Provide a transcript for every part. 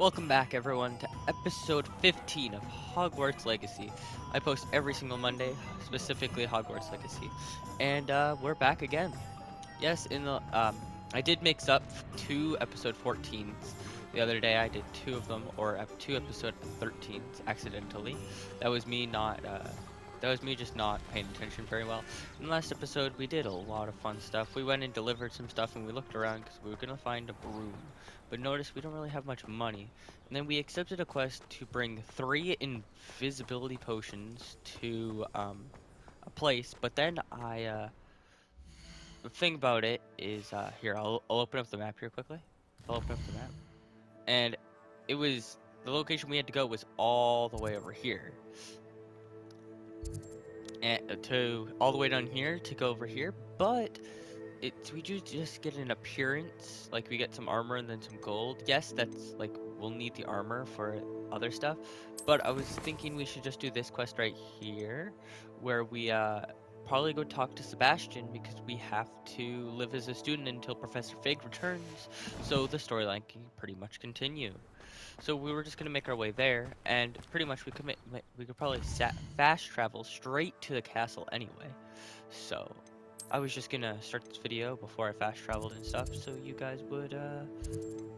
Welcome back, everyone, to episode 15 of Hogwarts Legacy. I post every single Monday, specifically Hogwarts Legacy, and we're back again. Yes, I did mix up two episode 14s the other day. I did two of them, or two episode 13s accidentally. That was me not. That was me just not paying attention very well. In the last episode, we did a lot of fun stuff. We went and delivered some stuff, and we looked around because we were gonna find a broom. But notice we don't really have much money. And then we accepted a quest to bring 3 invisibility potions to a place. But then the thing about it is, here, I'll open up the map here quickly. I'll open up the map. And the location we had to go was all the way over here. And all the way down here to go over here, but we do just get an appearance, like we get some armor and then some gold. Yes, that's like, we'll need the armor for other stuff, but I was thinking we should just do this quest right here, where we probably go talk to Sebastian, because we have to live as a student until Professor Fig returns, so the storyline can pretty much continue. So we were just gonna make our way there, and pretty much we could probably fast travel straight to the castle anyway. So I was just gonna start this video before I fast traveled and stuff, so you guys would,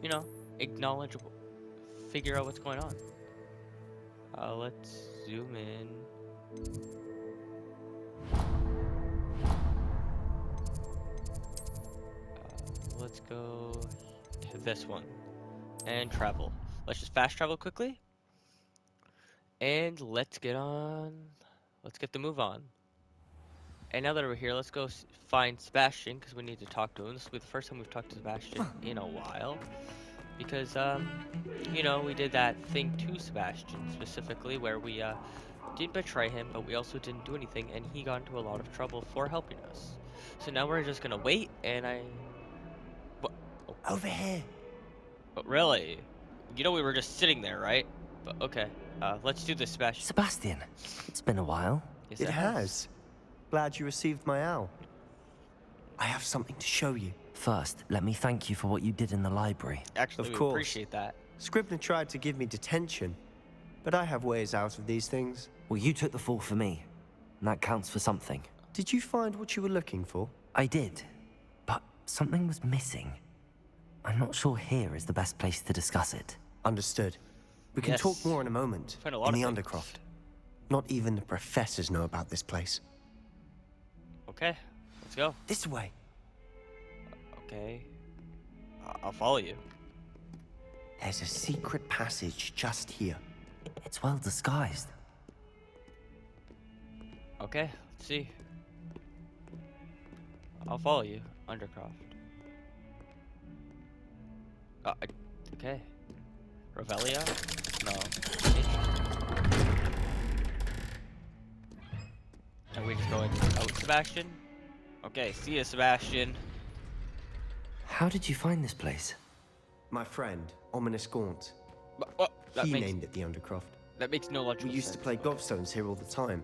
you know, acknowledge, figure out what's going on. Let's zoom in. Let's go to this one and travel. Let's just fast travel quickly, and let's get the move on. And now that we're here, let's go find Sebastian, because we need to talk to him. This will be the first time we've talked to Sebastian in a while. Because, you know, we did that thing to Sebastian, specifically, where we, didn't betray him, but we also didn't do anything, and he got into a lot of trouble for helping us. So now we're just gonna wait, and What? Oh. Over here. But really? You know we were just sitting there, right? But, okay. Let's do this, Sebastian. Sebastian, it's been a while. Yes, It has. Glad you received my owl. I have something to show you. First, let me thank you for what you did in the library. Actually, Of we course. appreciate that. Scribner tried to give me detention, but I have ways out of these things. Well, you took the fall for me, and that counts for something. Did you find what you were looking for? I did, but something was missing. I'm not sure here is the best place to discuss it. Understood. We can Yes. talk more in a moment. Find a lot in of the things. Undercroft. Not even the professors know about this place. Okay, let's go. This way. Okay. I'll follow you. There's a secret passage just here. It's well disguised. Okay, let's see. I'll follow you, Undercroft. Okay. Revelia? No. And we just go out, Sebastian? Okay, see ya, Sebastian. How did you find this place? My friend, Ominous Gaunt. That He makes named it the Undercroft. no logical We used to sense. play gobstones here all the time.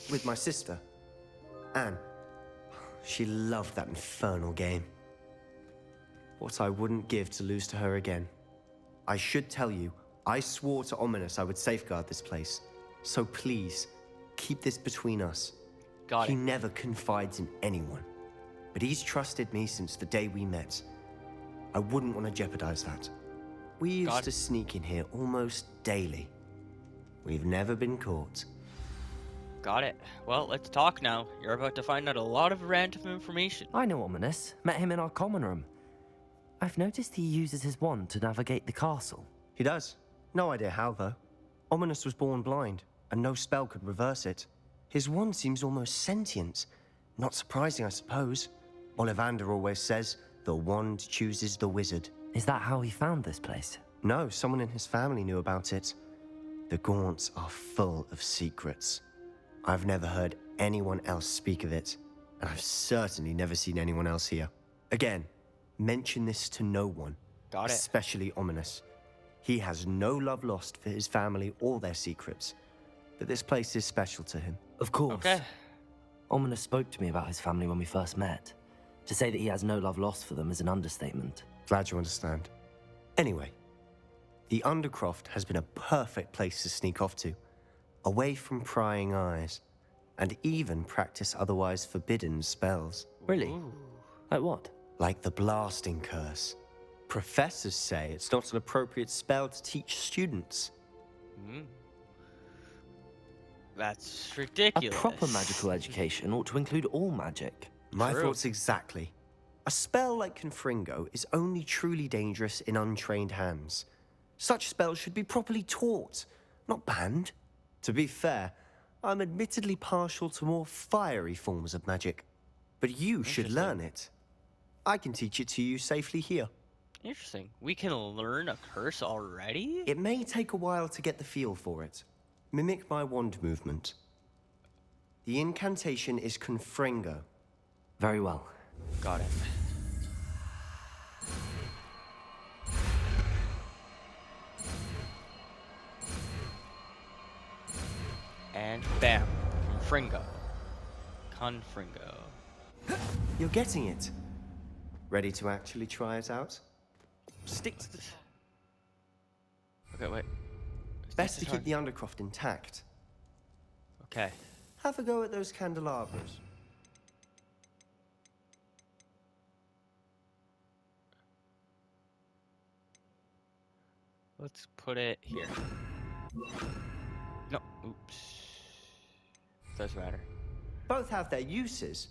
With my sister, Anne. She loved that infernal game. What I wouldn't give to lose to her again. I should tell you, I swore to Ominous I would safeguard this place. So please, keep this between us. Got He it. never confides in anyone. But he's trusted me since the day we met. I wouldn't want to jeopardize that. We used Got it. to sneak in here almost daily. We've never been caught. Got it. Well, let's talk now. You're about to find out a lot of random information. I know Ominous. Met him in our common room. I've noticed he uses his wand to navigate the castle. He does. No idea how, though. Ominous was born blind, and no spell could reverse it. His wand seems almost sentient. Not surprising, I suppose. Ollivander always says, the wand chooses the wizard. Is that how he found this place? No, someone in his family knew about it. The Gaunts are full of secrets. I've never heard anyone else speak of it, and I've certainly never seen anyone else here. Again, mention this to no one, Got it. especially Ominous. He has no love lost for his family or their secrets, but this place is special to him. Of course. Okay. Ominous spoke to me about his family when we first met. To say that he has no love lost for them is an understatement. Glad you understand. Anyway, The Undercroft has been a perfect place to sneak off to, away from prying eyes, and even practice otherwise forbidden spells. Really? Ooh. Like what? Like the blasting curse. Professors say it's not an appropriate spell to teach students. Mm. That's A ridiculous. proper magical education ought to include all magic. My True. thoughts exactly. A spell like Confringo is only truly dangerous in untrained hands. Such spells should be properly taught, not banned. To be fair, I'm admittedly partial to more fiery forms of magic. But you should Interesting. learn it. I can teach it to you safely here. Interesting. We can learn a curse already? It may take a while to get the feel for it. Mimic my wand movement. The incantation is Confringo. Very well. Got it. And bam. Confringo. Confringo. You're getting it. Ready to actually try it out? Stick to the... Okay, wait. Best to keep the Undercroft intact. Okay. Have a go at those candelabras. Let's put it here. No, oops. Does matter. Both have their uses,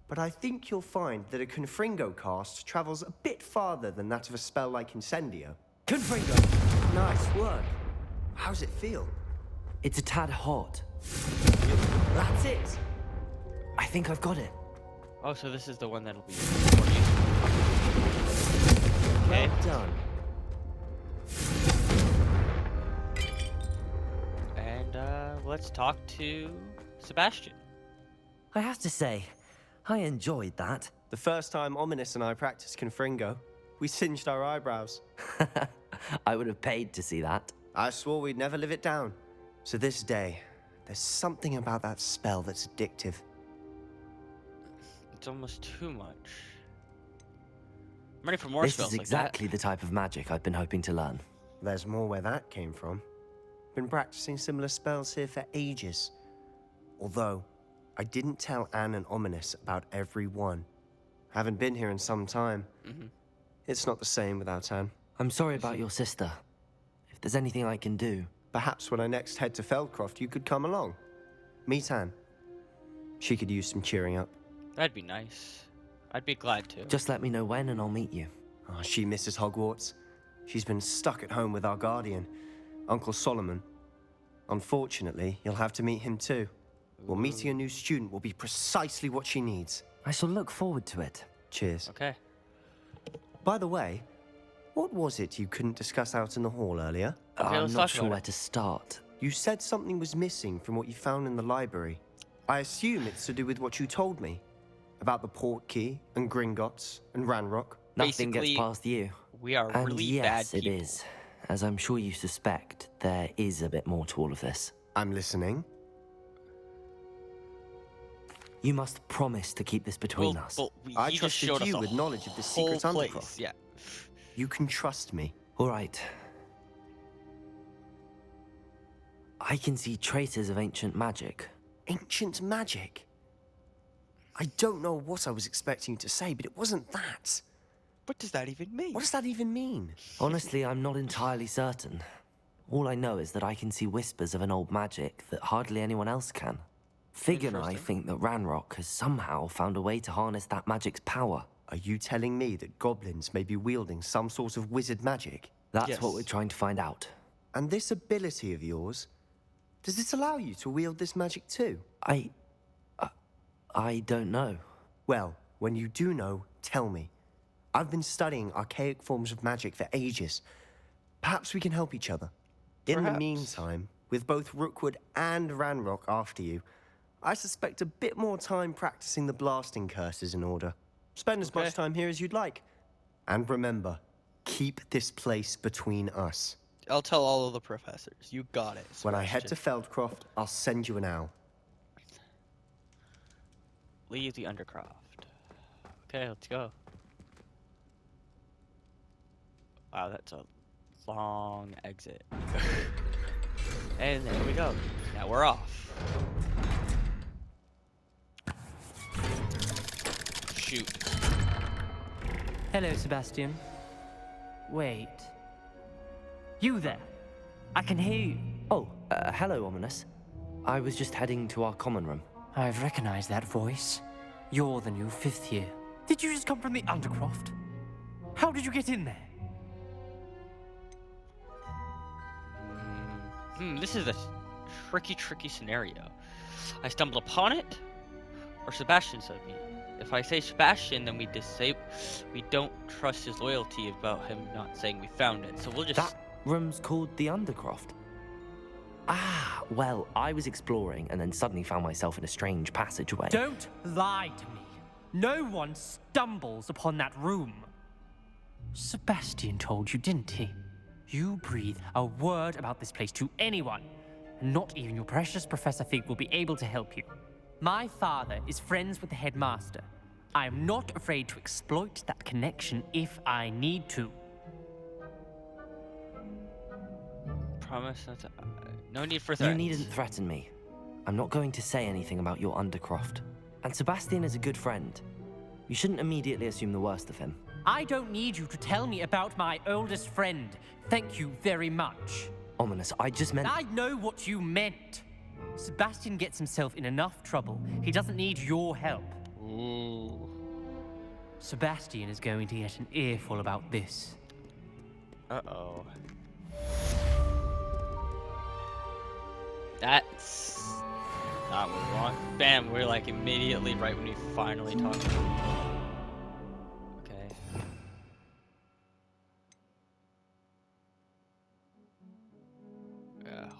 but I think you'll find that a Confringo cast travels a bit farther than that of a spell like Incendio. Confringo! Nice work. How's it feel? It's a tad hot. That's it! I think I've got it. Oh, so this is the one that'll be more useful. Okay. Well done. And let's talk to Sebastian. I have to say, I enjoyed that. The first time Ominous and I practiced Confringo, we singed our eyebrows. I would have paid to see that. I swore we'd never live it down. To this day, there's something about that spell that's addictive. It's almost too much. I'm ready for more This spells is like exactly the type of magic I've been hoping to learn. There's more where that came from. Been practicing similar spells here for ages. Although, I didn't tell Anne and Ominous about every one. Haven't been here in some time. Mm-hmm. It's not the same without Anne. I'm sorry about your sister. If there's anything I can do... Perhaps when I next head to Feldcroft, you could come along. Meet Anne. She could use some cheering up. That'd be nice. I'd be glad to. Just let me know when and I'll meet you. Oh, she misses Hogwarts. She's been stuck at home with our guardian, Uncle Solomon. Unfortunately, you'll have to meet him too. Well, meeting a new student will be precisely what she needs. I shall look forward to it. Cheers. Okay. By the way, what was it you couldn't discuss out in the hall earlier? Okay, I'm let's not talk sure about where it. to start. You said something was missing from what you found in the library. I assume it's to do with what you told me about the Portkey and Gringotts and Ranrock. Nothing gets Basically, past you. We are And really yes, bad it people. is. As I'm sure you suspect, there is a bit more to all of this. I'm listening. You must promise to keep this between us. I he just trusted showed us you the with knowledge of the whole secret place. Undercroft. Yeah. You can trust me. All right. I can see traces of ancient magic. Ancient magic? I don't know what I was expecting you to say, but it wasn't that. What does that even mean? What does that even mean? Honestly, I'm not entirely certain. All I know is that I can see whispers of an old magic that hardly anyone else can. Fig and I Interesting. think that Ranrock has somehow found a way to harness that magic's power. Are you telling me that goblins may be wielding some sort of wizard magic? That's Yes. what we're trying to find out. And this ability of yours, does it allow you to wield this magic too? I don't know. Well, when you do know, tell me. I've been studying archaic forms of magic for ages. Perhaps we can help each other. In the Perhaps. meantime, with both Rookwood and Ranrock after you, I suspect a bit more time practicing the blasting curse is in order. Spend as Okay. much time here as you'd like. And remember, keep this place between us. I'll tell all of the professors. You got it. When I head to Sebastian. Feldcroft, I'll send you an owl. Leave the Undercroft. Okay, let's go. Wow, that's a long exit. And there we go. Now we're off. Shoot. Hello, Sebastian. Wait. You there? I can hear you. Oh, hello, Ominous. I was just heading to our common room. I've recognized that voice. You're the new 5th year. Did you just come from the Undercroft? How did you get in there? This is a tricky scenario. I stumbled upon it, or Sebastian said me. If I say Sebastian, then we don't trust his loyalty about him not saying we found it. So we'll just... That room's called the Undercroft. Ah, well, I was exploring and then suddenly found myself in a strange passageway. Don't lie to me. No one stumbles upon that room. Sebastian told you, didn't he? You breathe a word about this place to anyone, and not even your precious Professor Fig will be able to help you. My father is friends with the headmaster. I am not afraid to exploit that connection if I need to. Promise not to... no need for threats. You needn't threaten me. I'm not going to say anything about your Undercroft. And Sebastian is a good friend. You shouldn't immediately assume the worst of him. I don't need you to tell me about my oldest friend. Thank you very much. Ominous, I just meant... I know what you meant. Sebastian gets himself in enough trouble. He doesn't need your help. Ooh. Sebastian is going to get an earful about this. Uh-oh. That's not what we want. Bam, we're like immediately right when we finally talk. Okay.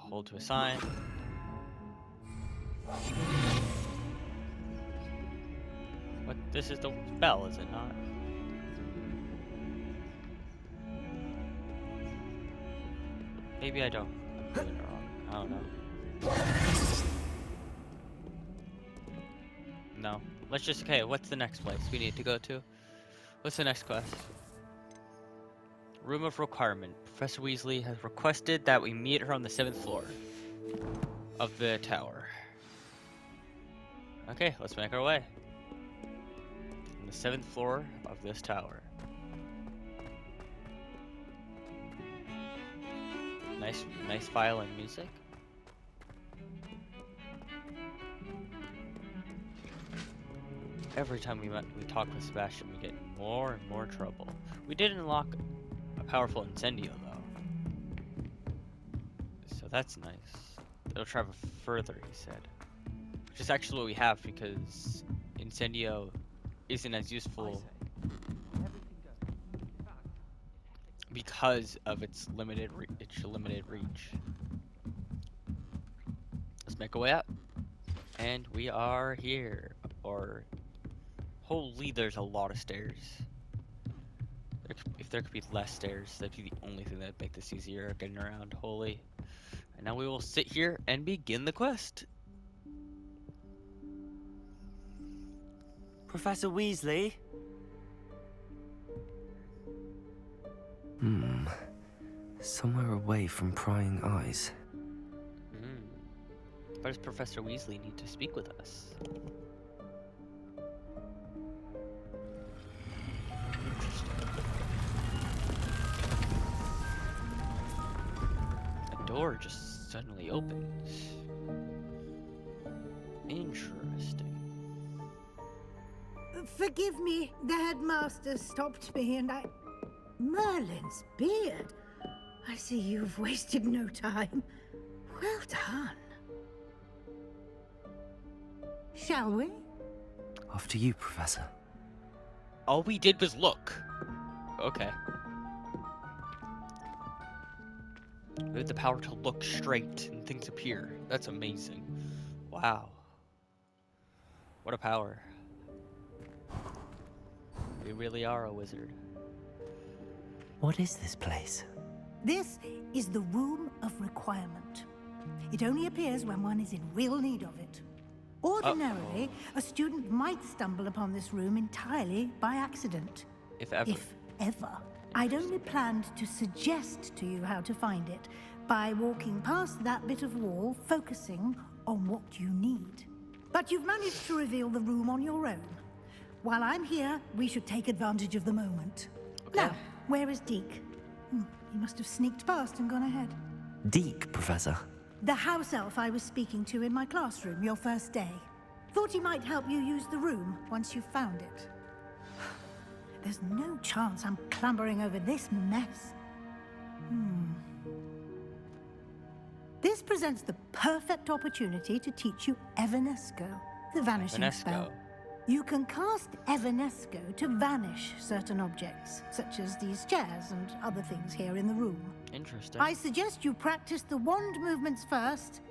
Hold to assign. What? This is the bell, is it not? Maybe I don't. I'm doing it wrong. I don't know. No. Let's just... Okay, what's the next place we need to go to? What's the next quest? Room of Requirement. Professor Weasley has requested that we meet her on the 7th floor of the tower. Okay, let's make our way. On the 7th floor of this tower. Nice violin music. Every time we talk with Sebastian, we get in more and more trouble. We did unlock a powerful Incendio, though. So that's nice. It'll travel further, he said. Which is actually what we have, because Incendio isn't as useful because of its limited reach. Let's make our way up. And we are here. Or... Holy, there's a lot of stairs. If there could be less stairs, that'd be the only thing that'd make this easier getting around. Holy. And now we will sit here and begin the quest. Professor Weasley? Somewhere away from prying eyes. Why does Professor Weasley need to speak with us? A door just suddenly opens. Interesting. Forgive me, the headmaster stopped me and I... Merlin's beard. I see you've wasted no time. Well done. Shall we? After you, Professor. All we did was look. Okay. We have the power to look straight and things appear. That's amazing. Wow. What a power. We really are a wizard. What is this place? This is the Room of Requirement. It only appears when one is in real need of it. Ordinarily, a student might stumble upon this room entirely by accident. If ever. If ever. I'd only planned to suggest to you how to find it by walking past that bit of wall, focusing on what you need. But you've managed to reveal the room on your own. While I'm here, we should take advantage of the moment. Okay. Now, where is Deke? He must have sneaked past and gone ahead. Deke, Professor. The house elf I was speaking to in my classroom your first day. Thought he might help you use the room once you've found it. There's no chance I'm clambering over this mess. This presents the perfect opportunity to teach you Evanesco, the vanishing spell. You can cast Evanesco to vanish certain objects, such as these chairs and other things here in the room. Interesting. I suggest you practice the wand movements first,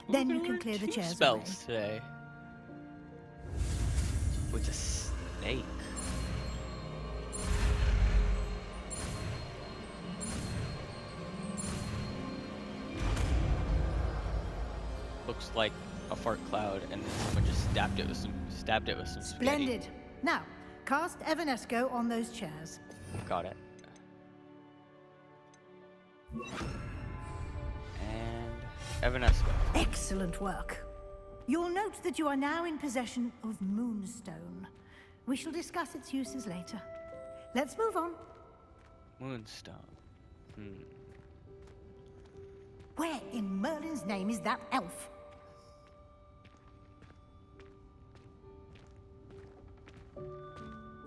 then you can clear the chairs away. Spells today. With a snake. Looks like a fart cloud, and then someone just stabbed it with some spaghetti. Splendid. Now, cast Evanesco on those chairs. Got it. And Evanesco. Excellent work. You'll note that you are now in possession of Moonstone. We shall discuss its uses later. Let's move on. Moonstone. Where in Merlin's name is that elf?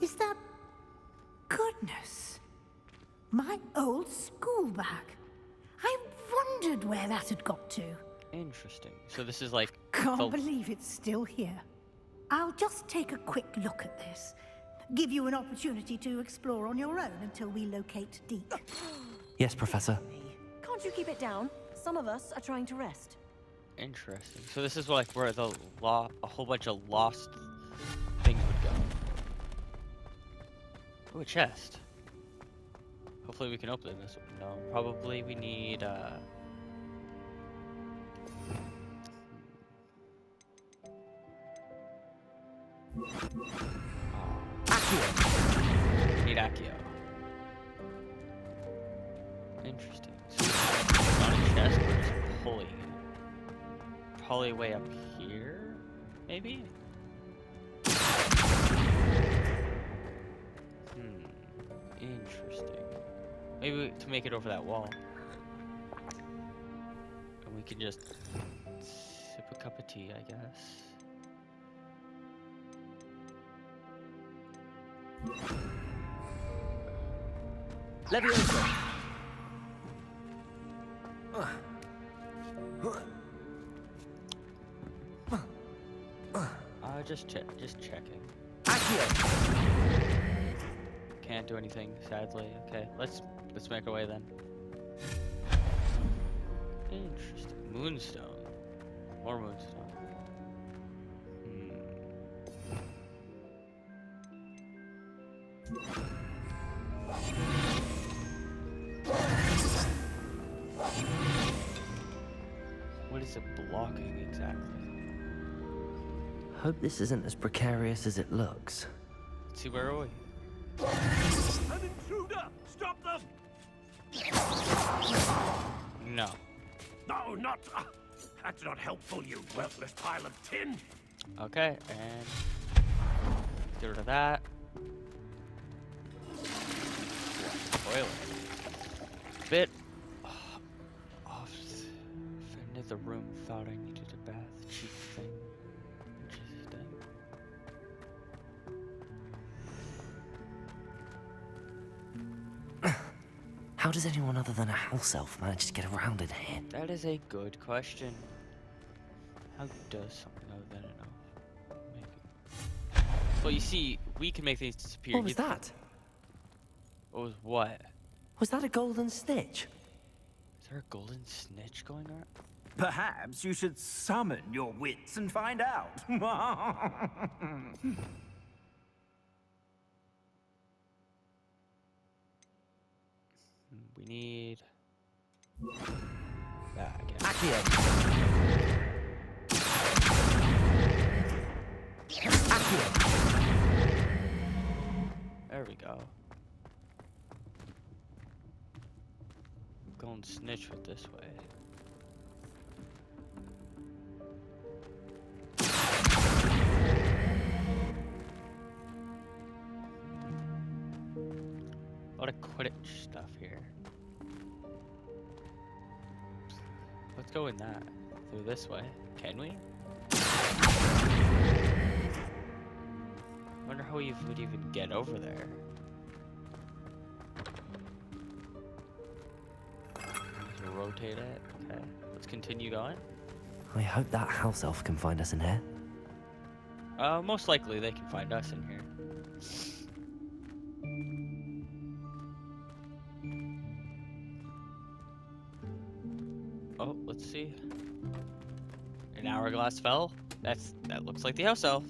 Is that... Goodness. My old school bag. I wondered where that had got to. Interesting. So this is like... Can't believe it's still here. I'll just take a quick look at this. Give you an opportunity to explore on your own until we locate Deke. Yes, Professor. Can't you keep it down? Some of us are trying to rest. Interesting. So this is like where a whole bunch of lost things would go. Oh, a chest. Hopefully we can open this. No, probably we need Accio. need Accio. Interesting. So it's not a chest, we're just pulling it. Probably way up here, maybe? Interesting. Maybe to make it over that wall. And we can just sip a cup of tea, I guess. Leviosa. Just checking. Accio. Can't do anything, sadly. Okay, let's make our way then. Interesting. Moonstone. More moonstone. What is it blocking exactly? Hope this isn't as precarious as it looks. Let's see, where are we? An intruder! Stop them! No. No, not... that's not helpful, you worthless pile of tin! Okay, and get rid of that. Toilet. Bit off into the room. Thought I needed a bath. Cheap thing. Interesting. How does anyone other than a house elf manage to get around in here? That is a good question. How does something other than an elf make it? Well, you see, we can make things disappear. What was that? What was what? Was that a golden snitch? Is there a golden snitch going on? Perhaps you should summon your wits and find out. We need that again. Accio. Accio. There we go. go and snitch with this way. A lot of Quidditch stuff here. Let's go in that. Through this way. Can we? Wonder how we would even get over there. So rotate it. Okay. Let's continue going. I hope that house elf can find us in here. Most likely they can find us in here. Oh, let's see. An hourglass fell. That looks like the house elf.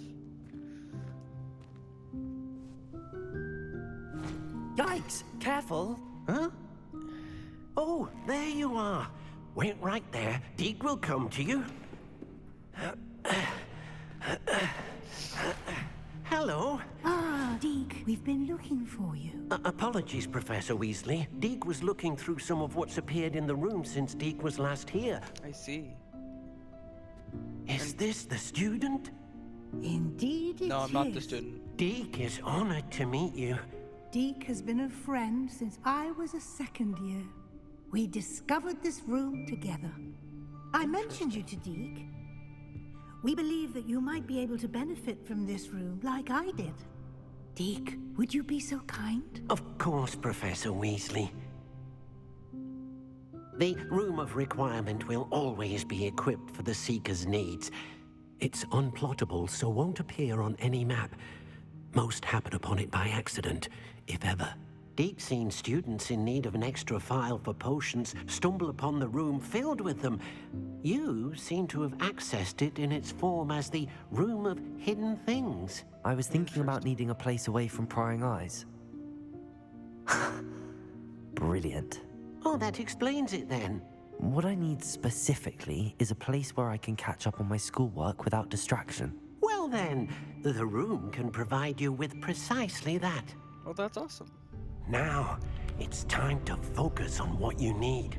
Yikes! Careful! Huh? Oh, there you are. Wait right there. Deke will come to you. Hello. Ah, Deke, we've been looking for you. Apologies, Professor Weasley. Deke was looking through some of what's appeared in the room since Deke was last here. I see. Is this the student? Indeed it is. No, I'm not the student. Deke is honored to meet you. Deke has been a friend since I was a second year. We discovered this room together. I mentioned you to Deke. We believe that you might be able to benefit from this room like I did. Deke, would you be so kind? Of course, Professor Weasley. The Room of Requirement will always be equipped for the Seeker's needs. It's unplottable, so won't appear on any map. Most happen upon it by accident, if ever. Deke's seen students in need of an extra file for potions stumble upon the room filled with them. You seem to have accessed it in its form as the Room of Hidden Things. I was thinking about needing a place away from prying eyes. Brilliant. Oh, that explains it then. What I need specifically is a place where I can catch up on my schoolwork without distraction. Well then, the room can provide you with precisely that. Well, that's awesome. Now, it's time to focus on what you need.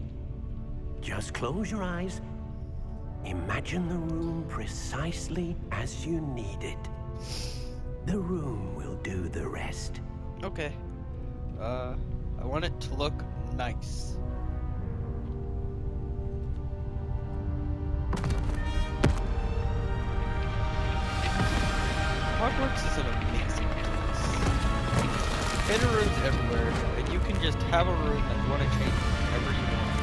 Just close your eyes. Imagine the room precisely as you need it. The room will do the rest. Okay. I want it to look nice. Hogwarts is an amazing place. Hidden rooms everywhere, and you can just have a room that you want to change whenever you want.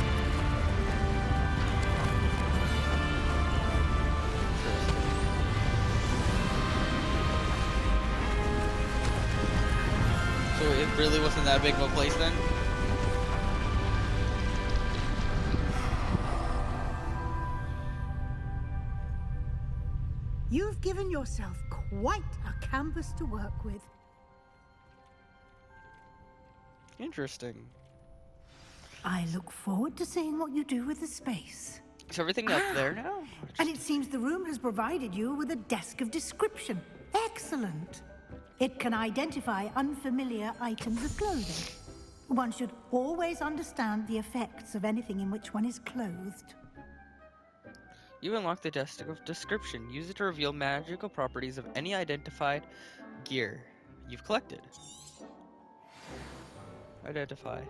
So it really wasn't that big of a place then? You've given yourself quite a canvas to work with. Interesting. I look forward to seeing what you do with the space. Is everything up there now? And it seems the room has provided you with a desk of description. Excellent. It can identify unfamiliar items of clothing. One should always understand the effects of anything in which one is clothed. You unlock the desk of description. Use it to reveal magical properties of any identified gear you've collected. Identify.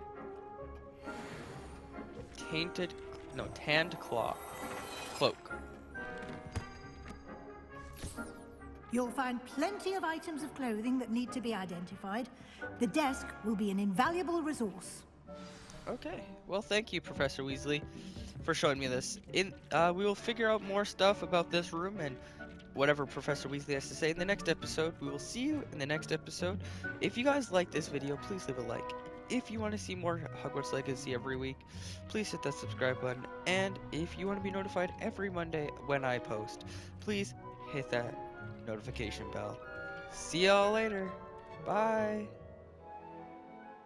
Tanned cloak. You'll find plenty of items of clothing that need to be identified. The desk will be an invaluable resource. Okay. Well, thank you, Professor Weasley, for showing me this. We will figure out more stuff about this room and whatever Professor Weasley has to say in the next episode. We will see you in the next episode. If you guys like this video, please leave a like. If you want to see more Hogwarts Legacy every week, please hit that subscribe button. And if you want to be notified every Monday when I post, please hit that notification bell. See y'all later. Bye.